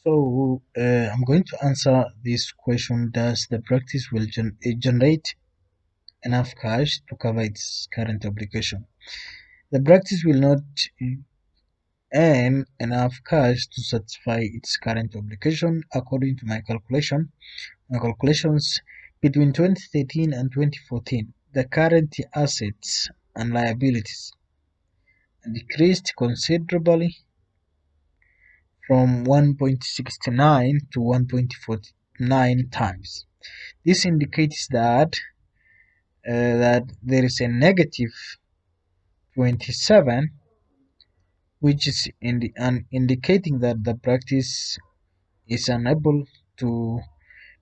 I'm going to answer this question. Does the practice will generate enough cash to cover its current obligation? The practice will not earn enough cash to satisfy its current obligation, according to my calculations. Between 2013 and 2014, the current assets and liabilities decreased considerably from 1.69 to 1.49 times. This indicates that there is a negative 27, which is indicating that the practice is unable to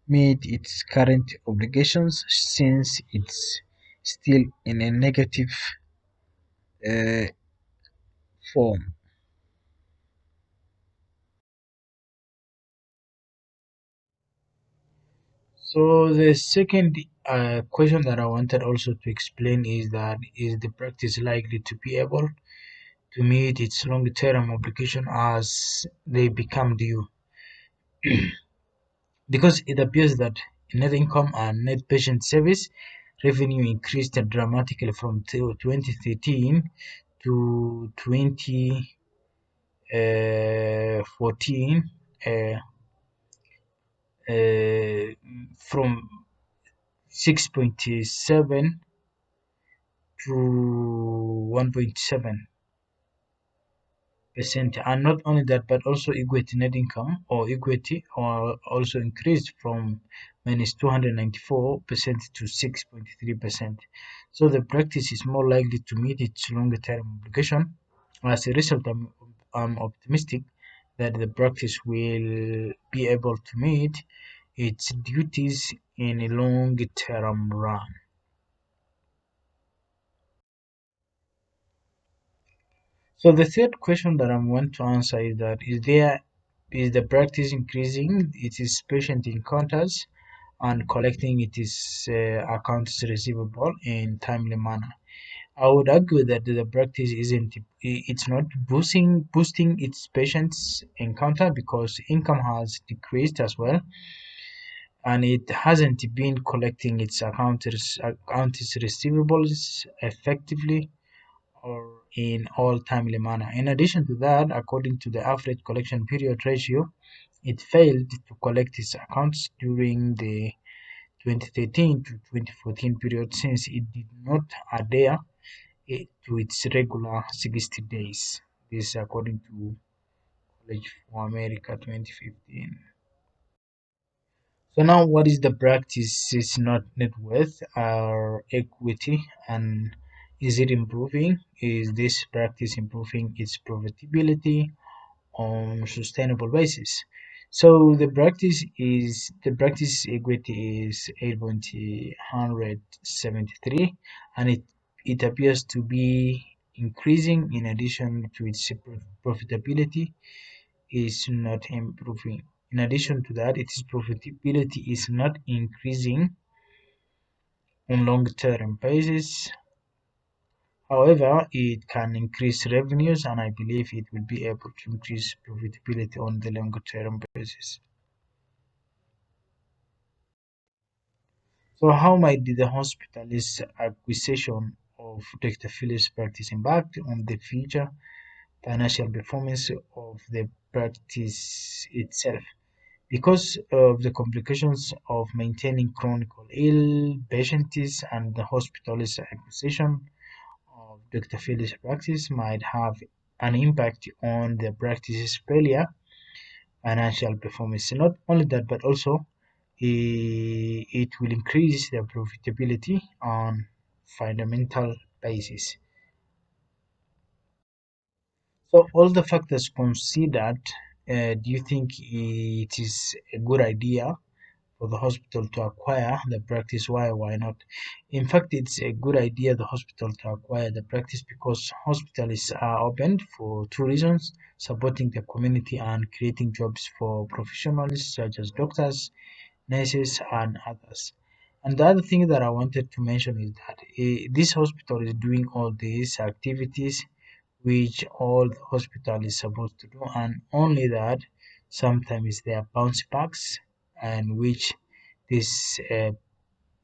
meet its current obligations since it's still in a negative uh, form. So the second question that I wanted also to explain is that is the practice likely to be able to meet its long-term obligation as they become due? Because it appears that net income and net patient service revenue increased dramatically from 2013 to 2014, from 6.7 to 1.7%. And not only that, but also equity net income or equity or also increased from minus 294% to 6.3%. So the practice is more likely to meet its longer term obligation. As a result, I'm optimistic that the practice will be able to meet its duties in a long term run. So the third question that I want to answer is that is the practice increasing its patient encounters and collecting its accounts receivable in timely manner? I would argue that the practice isn't it's not boosting its patients encounter because income has decreased as well, and it hasn't been collecting its accounts receivables effectively or in all timely manner. In addition to that, according to the average collection period ratio, it failed to collect its accounts during the 2013 to 2014 period since it did not adhere to its regular 60 days. This is according to College for America 2015. So now what is the practice? Is not net worth or equity, and is it improving? Is this practice improving its profitability on sustainable basis? So the practice equity is 8.173, and it appears to be increasing. In addition to its profitability is not improving. In addition to that, its profitability is not increasing on long-term basis. However, it can increase revenues, and I believe it will be able to increase profitability on the longer-term basis. So, how might the hospital's acquisition of Dr. Phillips' practice impact on the future financial performance of the practice itself? Because of the complications of maintaining chronically ill patients, and the hospital's acquisition of Dr. Phillips' practice might have an impact on the practice's failure financial performance. Not only that, but also it will increase the profitability on fundamental basis. So all the factors considered, do you think it is a good idea for the hospital to acquire the practice? Why not? In fact, it's a good idea the hospital to acquire the practice because hospitals are opened for two reasons: supporting the community and creating jobs for professionals such as doctors, nurses, and others. And the other thing that I wanted to mention is that this hospital is doing all these activities which all the hospital is supposed to do, and only that Sometimes there are bounce backs, and which this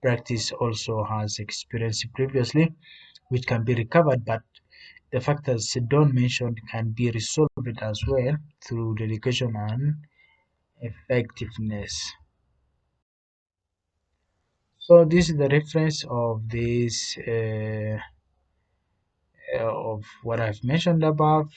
practice also has experienced previously, which can be recovered, but the factors Don mentioned can be resolved as well through dedication and effectiveness. So this is the reference of this of what I've mentioned above.